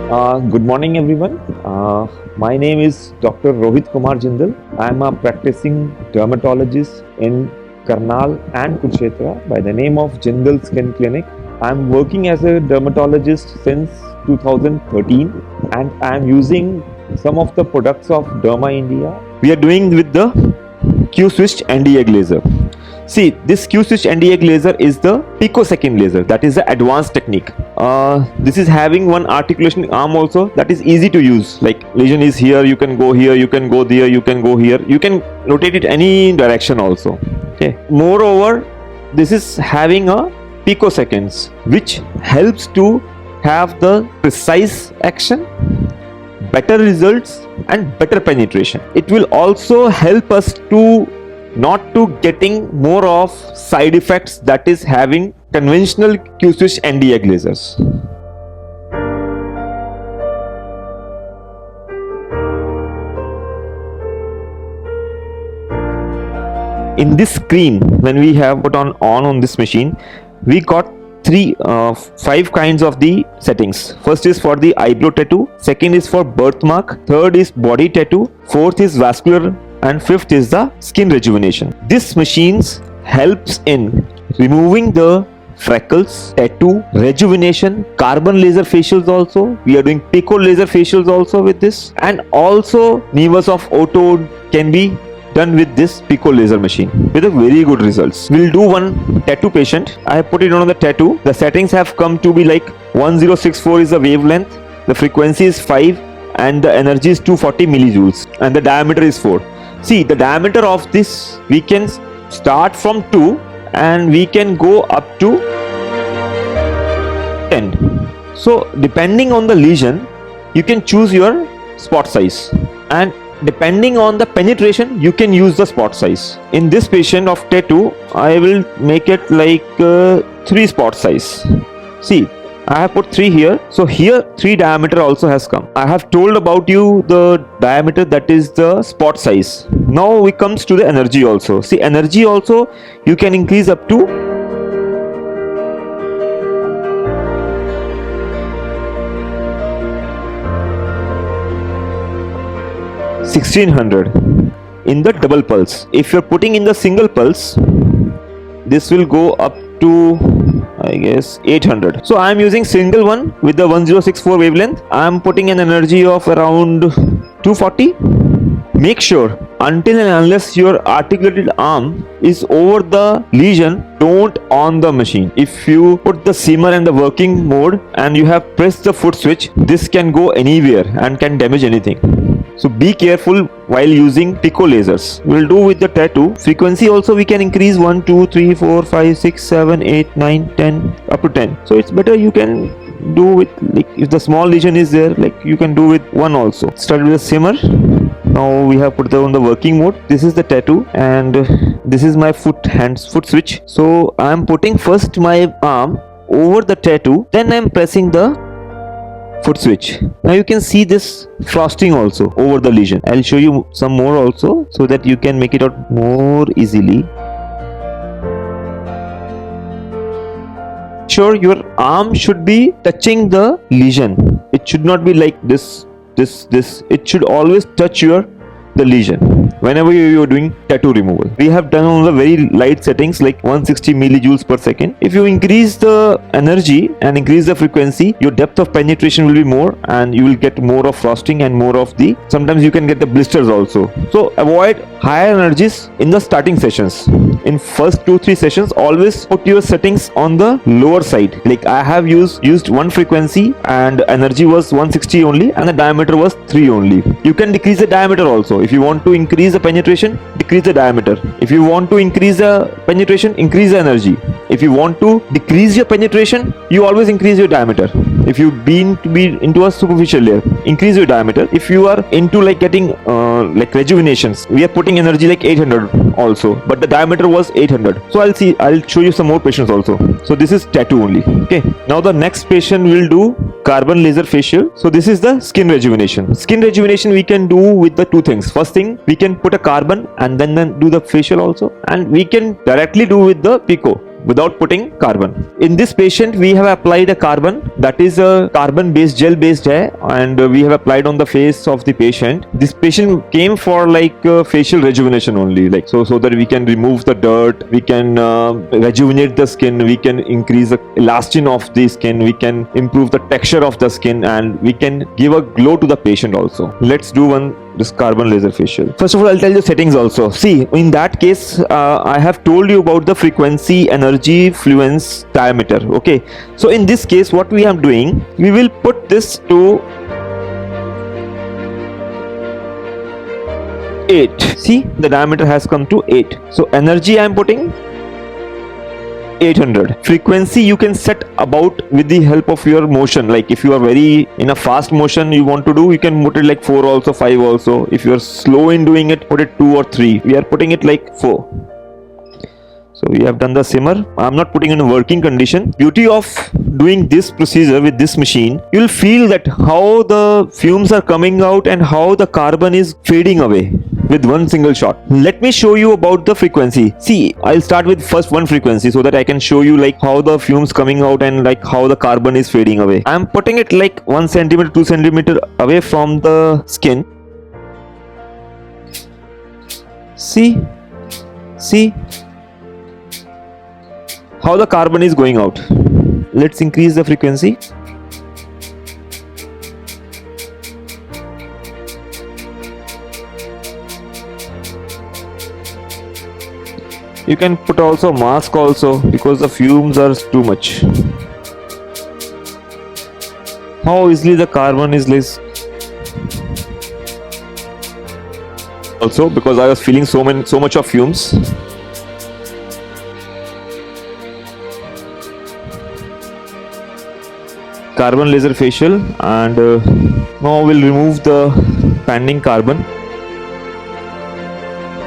Good morning, everyone. My name is Dr. Rohit Kumar Jindal. I am a practicing dermatologist in Karnal and Kurukshetra by the name of Jindal Skin Clinic. I am working as a dermatologist since 2013 and I am using some of the products of Derma India. We are doing with the Q-switched ND-egg laser. See, this Q-switched ND-egg laser is the picosecond laser. That is the advanced technique. This is having one articulation arm also that is easy to use. Like lesion is here, you can go here, you can go there, you can go here. You can rotate it any direction also. Okay. Moreover, this is having a picoseconds, which helps to have the precise action, better results and better penetration. It will also help us to not to getting more of side effects that is having conventional Q-switch ND-egg lasers. In this screen, when we have put on this machine, we got five kinds of the settings. First is for the eyebrow tattoo, second is for birthmark, third is body tattoo, fourth is vascular, and fifth is the skin rejuvenation. This machines helps in removing the freckles, tattoo, rejuvenation, carbon laser facials also. We are doing pico laser facials also with this, and also nevus of auto can be done with this pico laser machine with a very good results. We'll do one tattoo patient. I have put it on the tattoo. The settings have come to be like 1064 is the wavelength, the frequency is 5 and the energy is 240 millijoules and the diameter is 4. See, the diameter of this, we can start from 2 and we can go up to 10. So depending on the lesion, you can choose your spot size, and depending on the penetration, you can use the spot size. In this patient of tattoo, I will make it like 3 spot size. See, I have put 3 here. So here 3 diameter also has come. I have told about you the diameter, that is the spot size. Now we comes to the energy also. See, energy also you can increase up to 1600 in the double pulse. If you're putting in the single pulse, this will go up to I guess 800. So I am using single one with the 1064 wavelength. I am putting an energy of around 240. Make sure until and unless your articulated arm is over the lesion, don't on the machine. If you put the simmer and the working mode and you have pressed the foot switch, this can go anywhere and can damage anything. So be careful while using pico lasers. We'll do with the tattoo. Frequency also we can increase 1, 2, 3, 4, 5, 6, 7, 8, 9, 10 up to 10. So it's better you can do with, like, if the small lesion is there, like you can do with 1 also. Start with the simmer. Now we have put on the working mode. This is the tattoo and this is my foot switch. So I am putting first my arm over the tattoo, then I am pressing the foot switch. Now you can see this frosting also over the lesion. I'll show you some more also so that you can make it out more easily. Sure, your arm should be touching the lesion. It should not be like this. It should always touch the lesion whenever you are doing tattoo removal. We have done on the very light settings like 160 millijoules per second. If you increase the energy and increase the frequency, your depth of penetration will be more and you will get more of frosting and more of the, sometimes you can get the blisters also. So avoid higher energies in the starting sessions. In first 2-3 sessions, always put your settings on the lower side. Like I have used one frequency and energy was 160 only and the diameter was 3 only. You can decrease the diameter also. If you want to increase the penetration, decrease the diameter. If you want to increase the penetration, increase the energy. If you want to decrease your penetration, you always increase your diameter. If you be into a superficial layer, increase your diameter. If you are into like getting like rejuvenations, we are putting energy like 800 also, but the diameter was 800. So I'll show you some more patients also. So this is tattoo only. Okay, now the next patient will do carbon laser facial. So this is the skin rejuvenation. Skin rejuvenation we can do with the 2 things. First thing, we can put a carbon and then do the facial also, and we can directly do with the pico. without putting carbon. In this patient, we have applied a carbon, that is a carbon based gel based hair, and we have applied on the face of the patient. This patient came for like facial rejuvenation only, like so that we can remove the dirt, we can rejuvenate the skin, we can increase the elastin of the skin, we can improve the texture of the skin, and we can give a glow to the patient also. Let's do this carbon laser facial. First of all, I'll tell you settings also. See, in that case, I have told you about the frequency, energy, fluence, diameter. Okay, so in this case, what we are doing, we will put this to 8. See, the diameter has come to 8. So energy I am putting 800. Frequency you can set about with the help of your motion. Like if you are very in a fast motion you want to do, you can put it like 4 also, 5 also. If you are slow in doing it, put it 2 or 3. We are putting it like 4. So we have done the simmer. I'm not putting in a working condition. Beauty of doing this procedure with this machine, you'll feel that how the fumes are coming out and how the carbon is fading away with one single shot. Let me show you about the frequency. See, I'll start with first one frequency so that I can show you like how the fumes coming out and like how the carbon is fading away. I'm putting it like 1 centimeter, 2 centimeter away from the skin. See how the carbon is going out. Let's increase the frequency. You can put also mask also because the fumes are too much. How easily the carbon is less. Also because I was feeling so much of fumes. Carbon laser facial, and now we'll remove the pending carbon.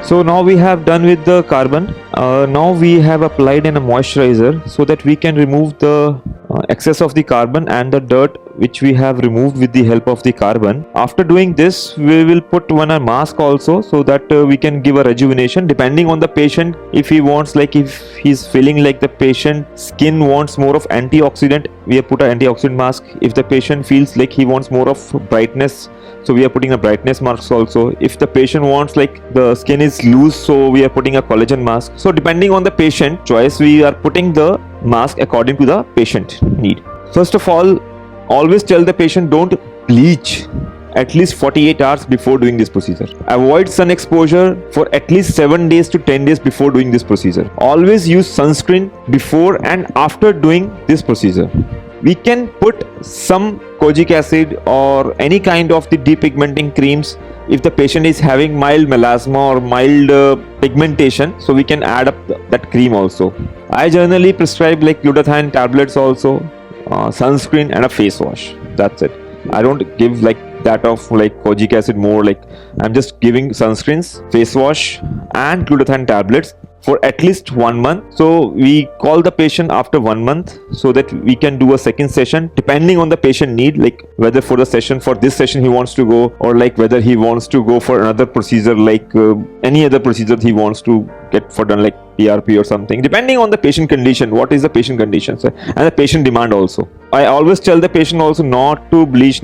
So now we have done with the carbon. Now we have applied a moisturizer so that we can remove the excess of the carbon and the dirt which we have removed with the help of the carbon. After doing this, we will put a mask also so that we can give a rejuvenation depending on the patient. If he wants, like if he's feeling like the patient skin wants more of antioxidant, we have put an antioxidant mask. If the patient feels like he wants more of brightness, so we are putting a brightness mask also. If the patient wants like the skin is loose, so we are putting a collagen mask. So depending on the patient choice, we are putting the mask according to the patient need. First of all, always tell the patient don't bleach at least 48 hours before doing this procedure. Avoid sun exposure for at least 7 days to 10 days before doing this procedure. Always use sunscreen before and after doing this procedure. We can put some kojic acid or any kind of the depigmenting creams if the patient is having mild melasma or mild pigmentation, so we can add up that cream also. I generally prescribe like glutathione tablets also, sunscreen and a face wash. That's it. I don't give like that of like kojic acid more, like I'm just giving sunscreens, face wash and glutathione tablets for at least 1 month. So we call the patient after 1 month so that we can do a second session depending on the patient need, like whether for this session he wants to go, or like whether he wants to go for another procedure, like any other procedure he wants to get for done, like PRP or something, depending on the patient condition. What is the patient condition, sir? And the patient demand also. I always tell the patient also not to bleach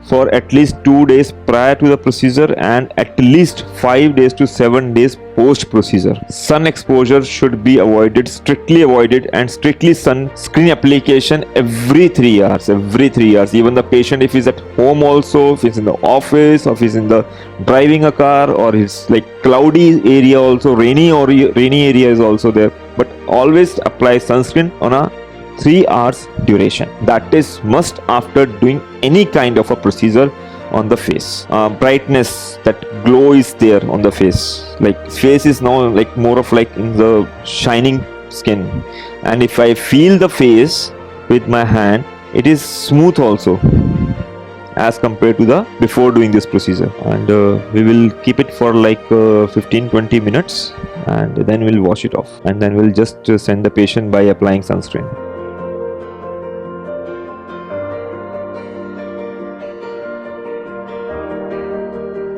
for at least 2 days prior to the procedure and at least 5 days to 7 days post procedure. Sun exposure should be avoided, strictly avoided, and strictly sunscreen application every 3 hours. Even the patient, if he's at home also, if he's in the office, or if he's in the driving a car, or it's like cloudy area also, rainy area is also there, but always apply sunscreen on a 3 hours duration. That is must after doing any kind of a procedure on the face. Brightness, that glow is there on the face. Like face is now like more of like in the shining skin, and if I feel the face with my hand, it is smooth also as compared to the before doing this procedure. And we will keep it for like 15-20 minutes, and then we'll wash it off, and then we'll just send the patient by applying sunscreen.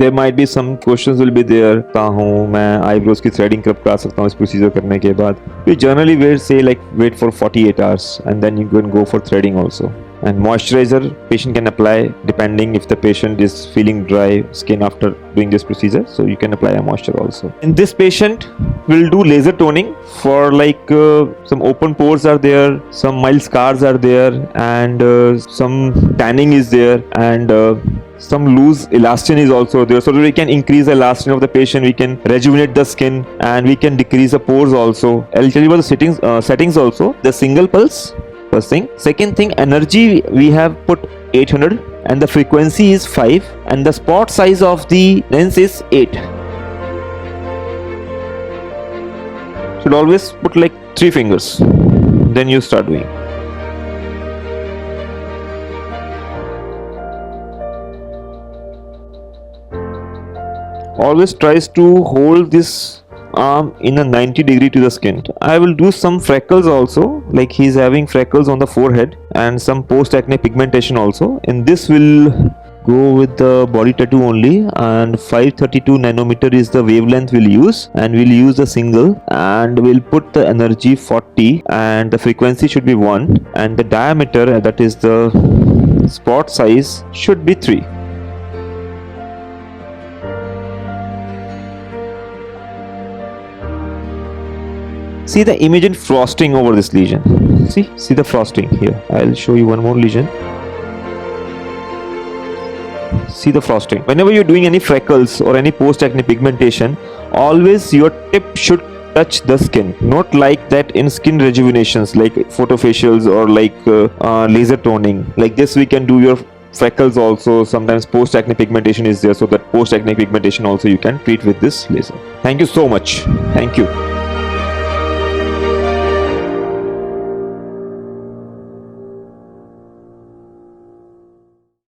There might be some questions will be there. कहाँ हूँ मैं eyebrows की threading कब करा सकता हूँ इस procedure करने के बाद. We generally will say like wait for 48 hours and then you can go for threading also. And moisturizer patient can apply depending if the patient is feeling dry skin after doing this procedure, so you can apply a moisture also. In this patient we'll do laser toning for like some open pores are there, some mild scars are there, and some tanning is there, and some loose elastin is also there, so that we can increase the elastin of the patient, we can rejuvenate the skin, and we can decrease the pores also. I'll tell you about the settings also. The single pulse, first thing. Second thing, energy we have put 800 and the frequency is 5 and the spot size of the lens is 8. Should always put like 3 fingers, then you start doing. Always tries to hold this arm in a 90 degree to the skin. I will do some freckles also, like he's having freckles on the forehead and some post acne pigmentation also. In this will go with the body tattoo only, and 532 nanometer is the wavelength we'll use, and we'll use the single, and we'll put the energy 40 and the frequency should be 1 and the diameter, that is the spot size, should be 3. See the immediate frosting over this lesion. See the frosting here. I'll show you one more lesion. See the frosting. Whenever you're doing any freckles or any post-acne pigmentation, always your tip should touch the skin. Not like that in skin rejuvenations like photofacials or like laser toning. Like this we can do your freckles also. Sometimes post-acne pigmentation is there, so that post-acne pigmentation also you can treat with this laser. Thank you so much. Thank you.